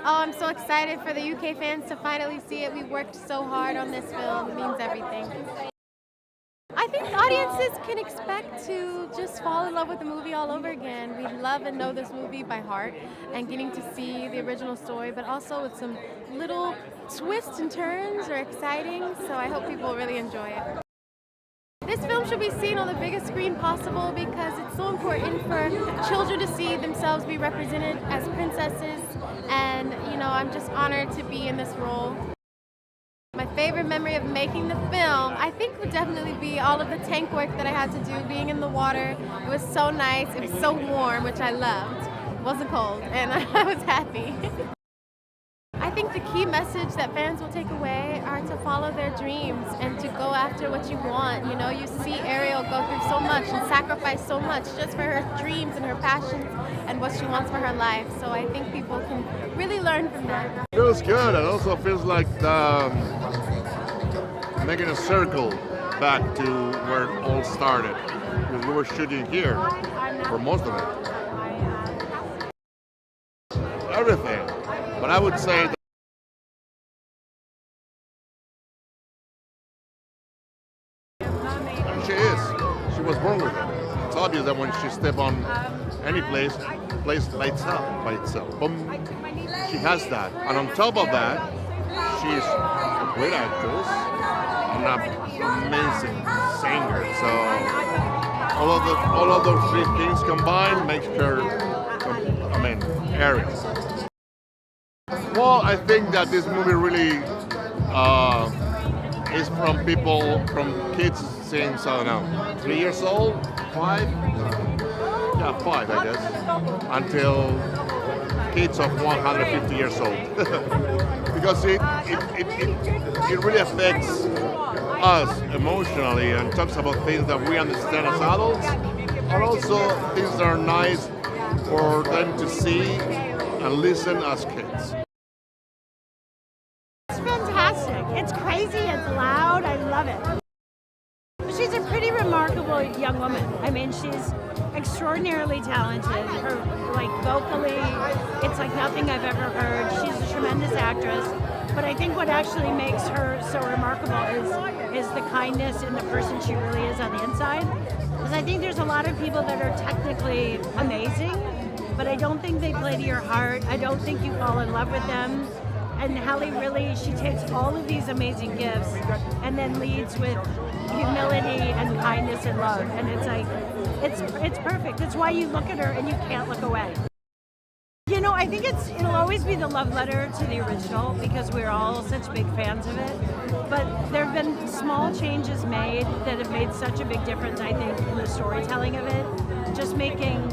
Oh, I'm so excited for the UK fans to finally see it. We worked so hard on this film. It means everything. I think audiences can expect to just fall in love with the movie all over again. We love and know this movie by heart and getting to see the original story, but also with some little twists and turns are exciting, so I hope people really enjoy it. This film should be seen on the biggest screen possible because it's so important for children to see themselves be represented as princesses, and I'm just honored to be in this role. My favorite memory of making the film, I think, would definitely be all of the tank work that I had to do, being in the water. It was so nice. It was so warm, which I loved. It wasn't cold, and I was happy. I think the key message that fans will take away are to follow their dreams and to go after what you want. You see Ariel go through so much and sacrifice so much just for her dreams and her passions and what she wants for her life. So I think people can really learn from that. Feels good. It also feels like making a circle back to where it all started. Because we were shooting here for most of it. Everything. But I would say that she is. She was born with it. It's obvious that when she steps on any place, the place lights up by itself. Boom. She has that. And on top of that, she's a great actress and an amazing singer. So all of those three things combined makes her, Ariel. Well, I think that this movie really is from kids since, I don't know, 3 years old, 5? Yeah, 5, I guess, until kids of 150 years old. Because it really affects us emotionally and talks about things that we understand as adults, and also things that are nice for them to see and listen as kids. It's fantastic. It's crazy, it's loud, I love it. She's a pretty remarkable young woman. I mean, she's extraordinarily talented. Her, vocally, it's like nothing I've ever heard. She's a tremendous actress. But I think what actually makes her so remarkable is the kindness in the person she really is on the inside. Because I think there's a lot of people that are technically amazing, but I don't think they play to your heart. I don't think you fall in love with them. And Halle really, she takes all of these amazing gifts and then leads with humility and kindness and love. And it's like, it's perfect. It's why you look at her and you can't look away. I think it'll always be the love letter to the original because we're all such big fans of it. But there have been small changes made that have made such a big difference, I think, in the storytelling of it. Just making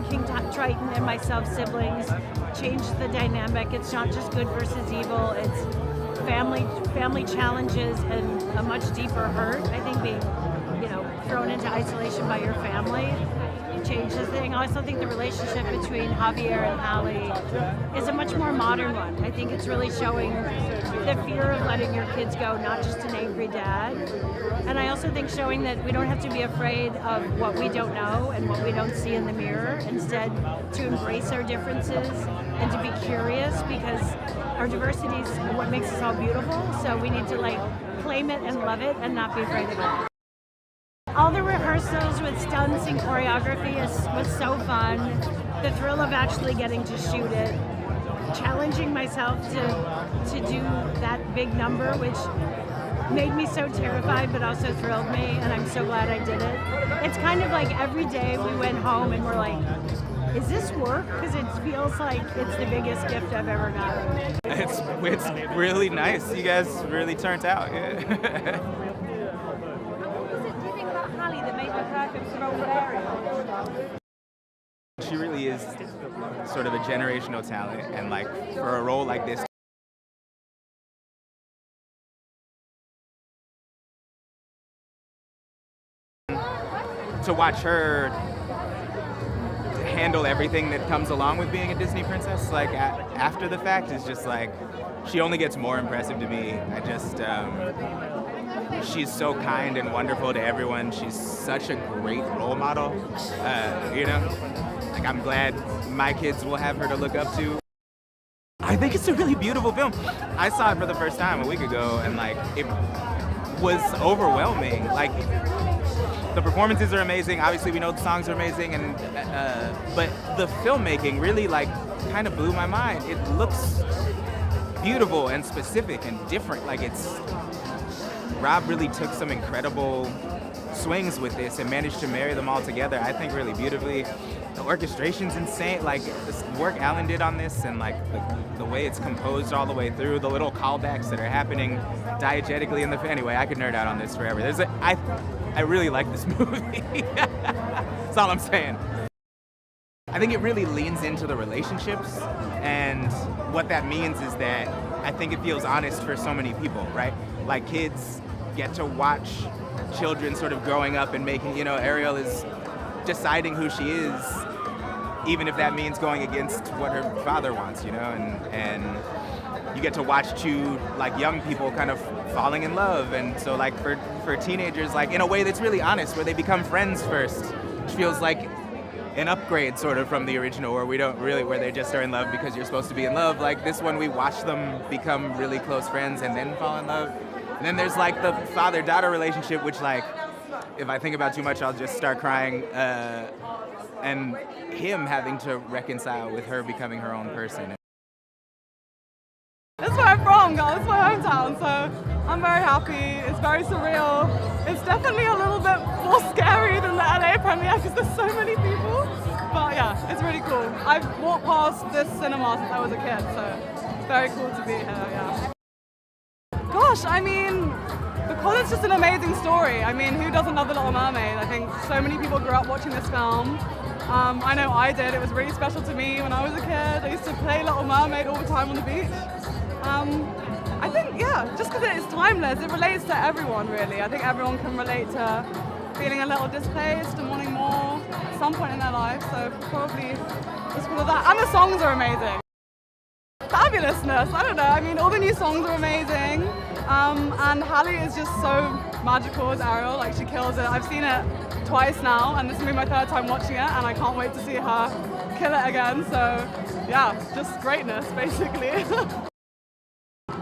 King Triton and myself siblings, change the dynamic. It's not just good versus evil. It's family challenges and a much deeper hurt. I think being, thrown into isolation by your family changes the thing. I also think the relationship between Javier and Halle is a much more modern one. I think it's really showing the fear of letting your kids go, not just an angry dad. And I also think showing that we don't have to be afraid of what we don't know and what we don't see in the mirror. Instead, to embrace our differences and to be curious, because our diversity is what makes us all beautiful. So we need to claim it and love it and not be afraid of it. All the rehearsals with stunts and choreography was so fun. The thrill of actually getting to shoot it, challenging myself to do that big number, which made me so terrified but also thrilled me, and I'm so glad I did it. It's kind of like every day we went home and we're like, is this work? Because it feels like it's the biggest gift I've ever gotten. It's really nice. You guys really turned out. Yeah. That made her perfect for role Ariel. She really is sort of a generational talent, and for a role like this, to watch her handle everything that comes along with being a Disney princess, after the fact, is just she only gets more impressive to me. I just she's so kind and wonderful to everyone. She's such a great role model. I'm glad my kids will have her to look up to. I think it's a really beautiful film. I saw it for the first time a week ago, and like it was overwhelming. Like the performances are amazing. Obviously, we know the songs are amazing, and but the filmmaking really like kind of blew my mind. It looks beautiful and specific and different. Like Rob really took some incredible swings with this and managed to marry them all together, I think, really beautifully. The orchestration's insane. Like this work Alan did on this, and like the way it's composed all the way through, the little callbacks that are happening diegetically in the. Anyway, I could nerd out on this forever. I really like this movie. That's all I'm saying. I think it really leans into the relationships, and what that means is that I think it feels honest for so many people, right? Like kids get to watch children sort of growing up and making, you know, Ariel is deciding who she is, even if that means going against what her father wants, you know, and you get to watch two like young people kind of falling in love, and so like for teenagers, like in a way that's really honest, where they become friends first, which feels like an upgrade sort of from the original, where we don't really, where they just are in love because you're supposed to be in love. Like this one, we watch them become really close friends and then fall in love. And then there's like the father-daughter relationship, which like, if I think about too much, I'll just start crying. And him having to reconcile with her becoming her own person. That's where I'm from, guys. It's my hometown, so I'm very happy. It's very surreal. It's definitely a little bit more scary than the LA premiere because there's so many people. But yeah, it's really cool. I've walked past this cinema since I was a kid, so it's very cool to be here, yeah. Gosh, I mean, because it's just an amazing story. I mean, who doesn't love The Little Mermaid? I think so many people grew up watching this film. I know I did. It was really special to me when I was a kid. I used to play Little Mermaid all the time on the beach. I think, yeah, just because it is timeless, it relates to everyone, really. I think everyone can relate to feeling a little displaced and wanting more at some point in their life, so probably just because of that. And the songs are amazing. Fabulousness, I don't know, I mean, all the new songs are amazing, and Halle is just so magical as Ariel, like she kills it. I've seen it twice now, and this will be my third time watching it, and I can't wait to see her kill it again, so yeah, just greatness, basically.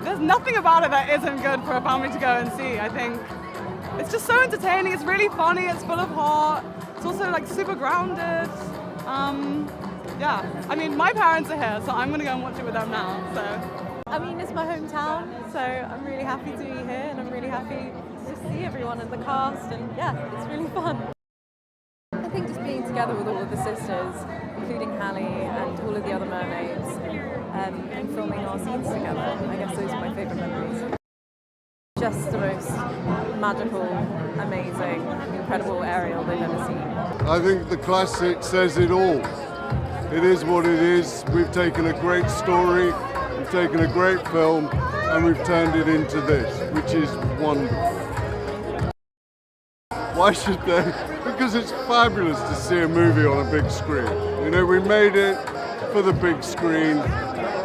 There's nothing about it that isn't good for a family to go and see. I think it's just so entertaining, it's really funny, it's full of heart, it's also like super grounded. Yeah, I mean, my parents are here, so I'm gonna go and watch it with them now, so. I mean, it's my hometown, so I'm really happy to be here, and I'm really happy to see everyone and the cast, and yeah, it's really fun. I think just being together with all of the sisters, including Halle and all of the other mermaids, and filming our scenes together, I guess those are my favourite memories. Just the most magical, amazing, incredible Ariel they've ever seen. I think the classic says it all. It is what it is. We've taken a great story, we've taken a great film, and we've turned it into this, which is wonderful. Why should they? Because it's fabulous to see a movie on a big screen. You know, we made it for the big screen.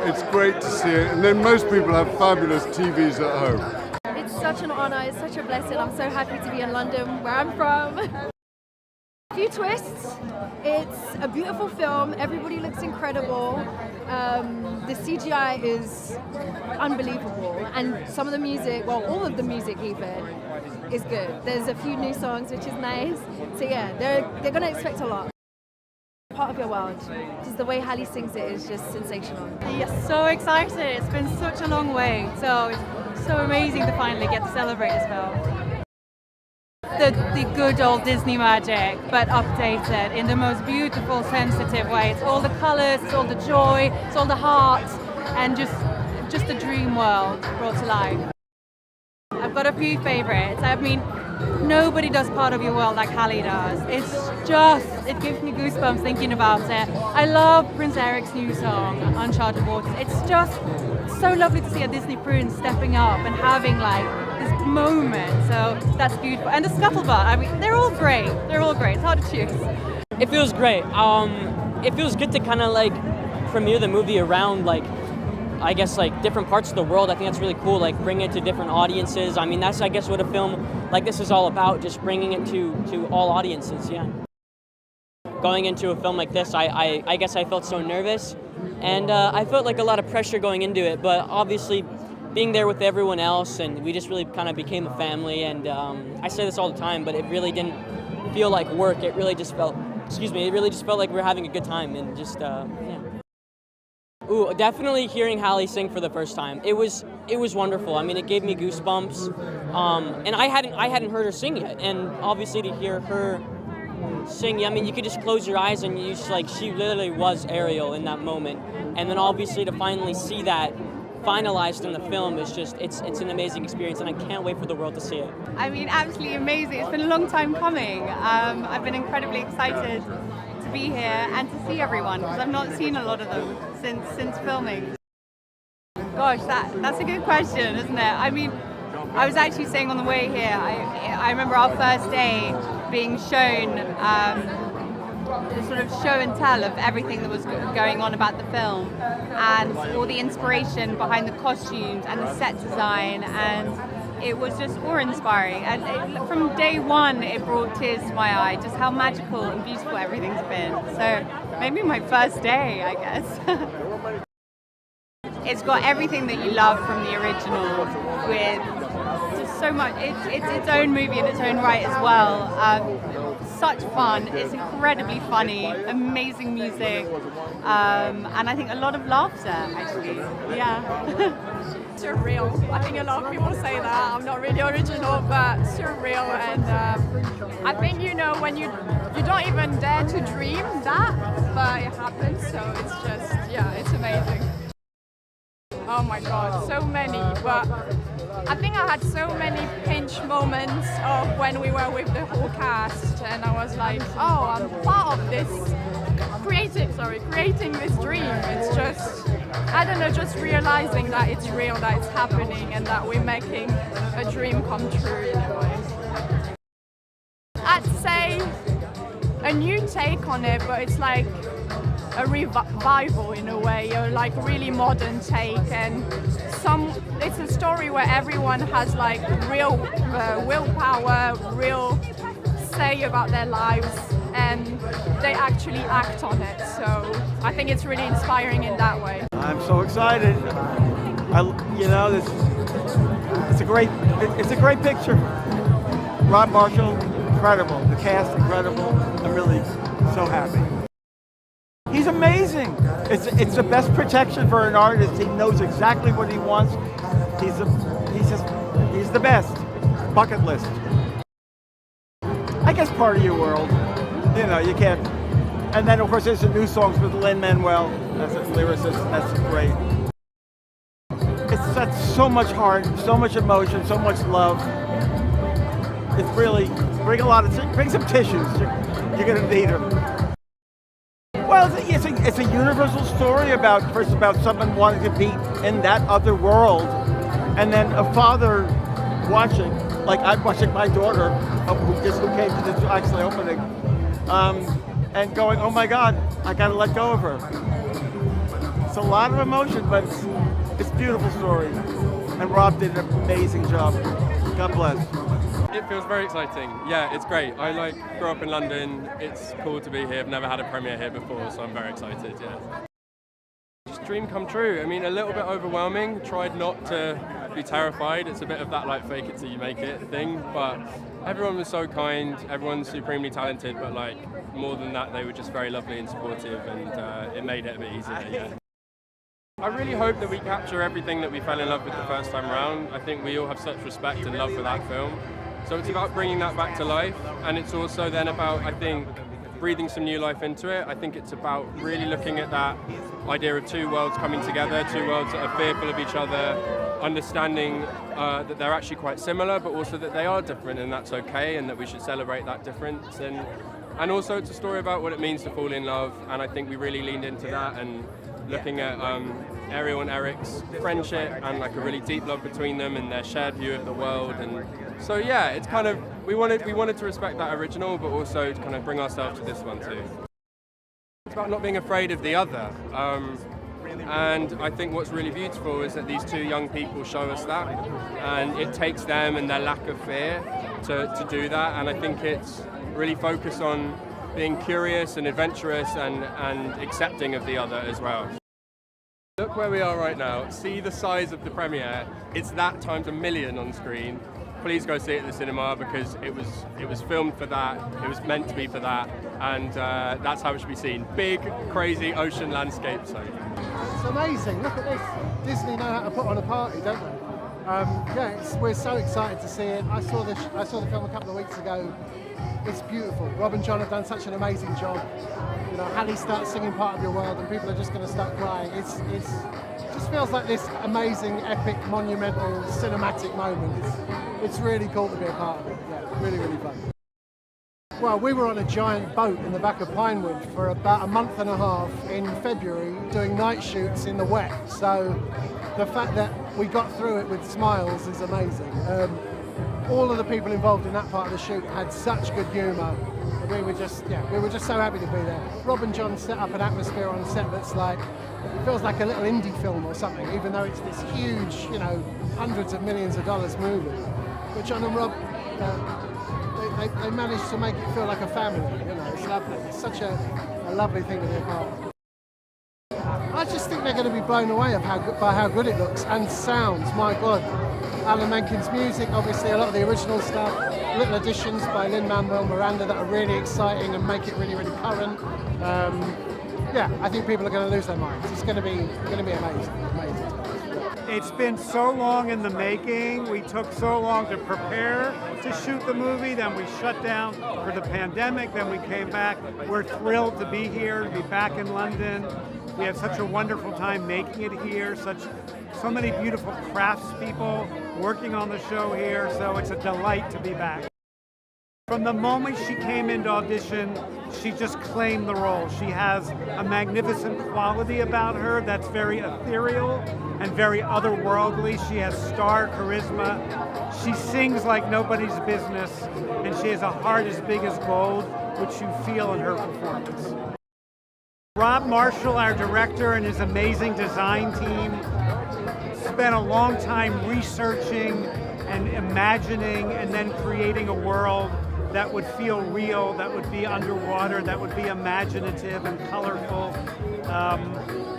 It's great to see it. And then most people have fabulous TVs at home. It's such an honour, it's such a blessing. I'm so happy to be in London, where I'm from. A few twists. It's a beautiful film. Everybody looks incredible. The CGI is unbelievable, and some of the music, well, all of the music even, is good. There's a few new songs, which is nice. So yeah, they're gonna expect a lot. Part of your world, because the way Halle sings it is just sensational. Yes, so excited. It's been such a long way, so it's so amazing to finally get to celebrate this film. The good old Disney magic, but updated in the most beautiful, sensitive way. It's all the colors, it's all the joy, it's all the heart, and just a dream world brought to life. I've got a few favorites. I mean, nobody does Part of Your World like Halle does. It gives me goosebumps thinking about it. I love Prince Eric's new song, Uncharted Waters. It's just so lovely to see a Disney prince stepping up and having like this moment. So that's beautiful. And the scuttlebutt, I mean, they're all great. It's hard to choose. It feels great. It feels good to kind of like premiere the movie around like, I guess, like different parts of the world. I think that's really cool, like bring it to different audiences. I mean, that's, I guess, what a film like this is all about, just bringing it to all audiences, yeah. Going into a film like this, I guess I felt so nervous, and I felt like a lot of pressure going into it, but obviously being there with everyone else, and we just really kind of became a family, and I say this all the time, but it really didn't feel like work. It really just felt, it really just felt like we were having a good time, and just, yeah. Ooh, definitely hearing Halle sing for the first time. It was wonderful. I mean, it gave me goosebumps, and I hadn't heard her sing yet, and obviously to hear her sing, I mean, you could just close your eyes and you just, like, she literally was Ariel in that moment, and then obviously to finally see that finalized in the film is just, it's an amazing experience, and I can't wait for the world to see it. I mean, absolutely amazing. It's been a long time coming. I've been incredibly excited to be here and to see everyone, because I've not seen a lot of them since filming. Gosh, that's a good question, isn't it? I mean, I was actually saying on the way here, I remember our first day being shown the sort of show and tell of everything that was going on about the film, and all the inspiration behind the costumes and the set design, and it was just awe-inspiring. And from day one, it brought tears to my eye, just how magical and beautiful everything's been. So maybe my first day, I guess. It's got everything that you love from the original, with just so much. It's its own movie in its own right as well. Such fun. It's incredibly funny, amazing music, and I think a lot of laughter, actually. Yeah. Surreal. I think a lot of people say that. I'm not really original, but surreal, and I think, you know, when you don't even dare to dream that, but it happens, so it's just, yeah, it's amazing. Oh my God, so many, but I think I had so many pinch moments of when we were with the whole cast, and I was like, oh, I'm part of this, creating this dream. It's just, I don't know, just realizing that it's real, that it's happening, and that we're making a dream come true in a way. I'd say a new take on it, but it's like a revival in a way, or like really modern take, and it's a story where everyone has like real willpower, real say about their lives, and they actually act on it. So I think it's really inspiring in that way. I'm so excited. It's a great picture. Rob Marshall, incredible. The cast, incredible. I'm really so happy. He's amazing. It's the best protection for an artist. He knows exactly what he wants. He's the best. Bucket list. I guess part of your world. You know, you can't. And then of course there's the new songs with Lin-Manuel as a lyricist. That's great. That's so much heart, so much emotion, so much love. It's really bring some tissues. You're gonna need them. Well, it's a universal story about someone wanting to be in that other world, and then a father watching, like I'm watching my daughter, who came to this actually opening, and going, oh my God, I gotta let go of her. It's a lot of emotion, but it's a beautiful story, and Rob did an amazing job. God bless. It feels very exciting. Yeah, it's great. I grew up in London. It's cool to be here. I've never had a premiere here before, so I'm very excited, yeah. Just dream come true. I mean, a little bit overwhelming. Tried not to be terrified. It's a bit of that like fake it till you make it thing, but everyone was so kind. Everyone's supremely talented, but like more than that, they were just very lovely and supportive, and it made it a bit easier, yeah. I really hope that we capture everything that we fell in love with the first time around. I think we all have such respect and love for that film. So it's about bringing that back to life, and it's also then about, I think, breathing some new life into it. I think it's about really looking at that idea of two worlds coming together, two worlds that are fearful of each other, understanding that they're actually quite similar, but also that they are different, and that's okay, and that we should celebrate that difference. And also it's a story about what it means to fall in love, and I think we really leaned into that, and looking at Ariel and Eric's friendship and like a really deep love between them and their shared view of the world. And so yeah, it's kind of, we wanted to respect that original, but also to kind of bring ourselves to this one too. It's about not being afraid of the other. And I think what's really beautiful is that these two young people show us that, and it takes them and their lack of fear to do that. And I think it's really focused on being curious and adventurous and accepting of the other as well. Look where we are right now. See the size of the premiere. It's that times a million on screen. Please go see it at the cinema because it was filmed for that. It was meant to be for that, and that's how it should be seen. Big, crazy ocean landscape. So it's amazing. Look at this. Disney know how to put on a party, don't they? Yeah, we're so excited to see it. I saw the film a couple of weeks ago. It's beautiful. Rob and John have done such an amazing job. You know, Hallie starts singing Part of Your World and people are just going to start crying. It just feels like this amazing, epic, monumental, cinematic moment. It's really cool to be a part of it. Yeah, really, really fun. Well, we were on a giant boat in the back of Pinewood for about a month and a half in February doing night shoots in the wet. So the fact that we got through it with smiles is amazing. All of the people involved in that part of the shoot had such good humour. We were just so happy to be there. Rob and John set up an atmosphere on set that's like, it feels like a little indie film or something, even though it's this huge, you know, hundreds of millions of dollars movie. But John and Rob, they managed to make it feel like a family. You know, it's lovely. It's such a lovely thing to be a part of. I just think they're going to be blown away by how good it looks and sounds. My God, Alan Menken's music, obviously a lot of the original stuff, little additions by Lin-Manuel Miranda that are really exciting and make it really, really current. Yeah, I think people are going to lose their minds. It's going to be amazing. It's been so long in the making. We took so long to prepare to shoot the movie, then we shut down for the pandemic, then we came back. We're thrilled to be here, to be back in London. We had such a wonderful time making it here, so many beautiful craftspeople working on the show here, so it's a delight to be back. From the moment she came into audition, she just claimed the role. She has a magnificent quality about her that's very ethereal and very otherworldly. She has star charisma. She sings like nobody's business, and she has a heart as big as gold, which you feel in her performance. Rob Marshall, our director, and his amazing design team spent a long time researching and imagining and then creating a world that would feel real, that would be underwater, that would be imaginative and colorful.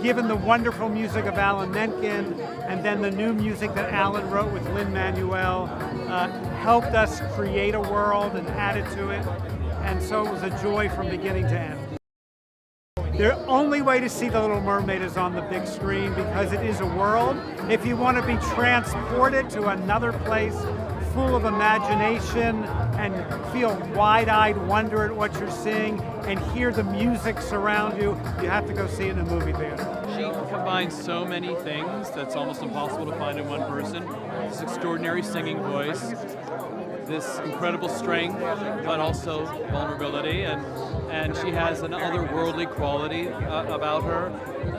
Given the wonderful music of Alan Menken and then the new music that Alan wrote with Lin-Manuel, helped us create a world and add it to it. And so it was a joy from beginning to end. The only way to see The Little Mermaid is on the big screen because it is a world. If you want to be transported to another place full of imagination and feel wide-eyed wonder at what you're seeing and hear the music surround you, you have to go see it in a movie theater. She combines so many things that's almost impossible to find in one person. This extraordinary singing voice, this incredible strength, but also vulnerability, and she has an otherworldly quality about her.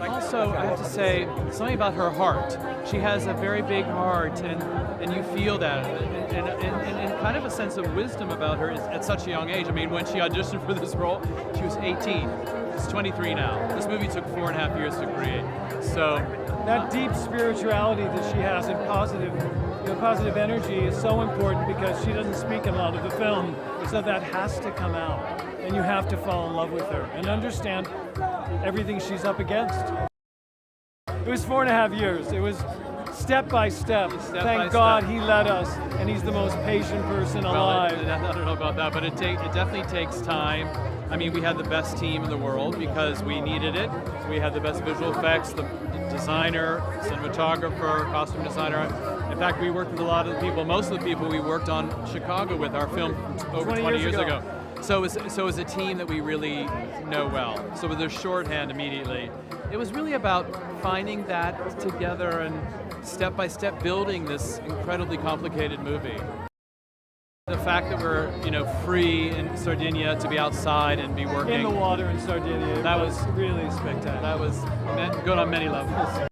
Also, I have to say, something about her heart. She has a very big heart, and you feel that, and kind of a sense of wisdom about her at such a young age. I mean, when she auditioned for this role, she was 18. She's 23 now. This movie took 4.5 years to create. So that deep spirituality that she has and positive energy is so important because she doesn't speak in a lot of the film, so that has to come out, and you have to fall in love with her and understand everything she's up against. It was 4.5 years. It was step by step. Thank God he led us, and he's the most patient person alive. I don't know about that, but it definitely takes time. I mean, we had the best team in the world because we needed it. We had the best visual effects, the designer, cinematographer, costume designer. In fact, we worked with a lot of the people, most of the people we worked on Chicago with, our film over 20 years ago. So it was a team that we really know well. So with their shorthand immediately, it was really about finding that together and step by step building this incredibly complicated movie. The fact that we're, free in Sardinia to be outside and be working in the water in Sardinia, that was really spectacular. That was good on many levels.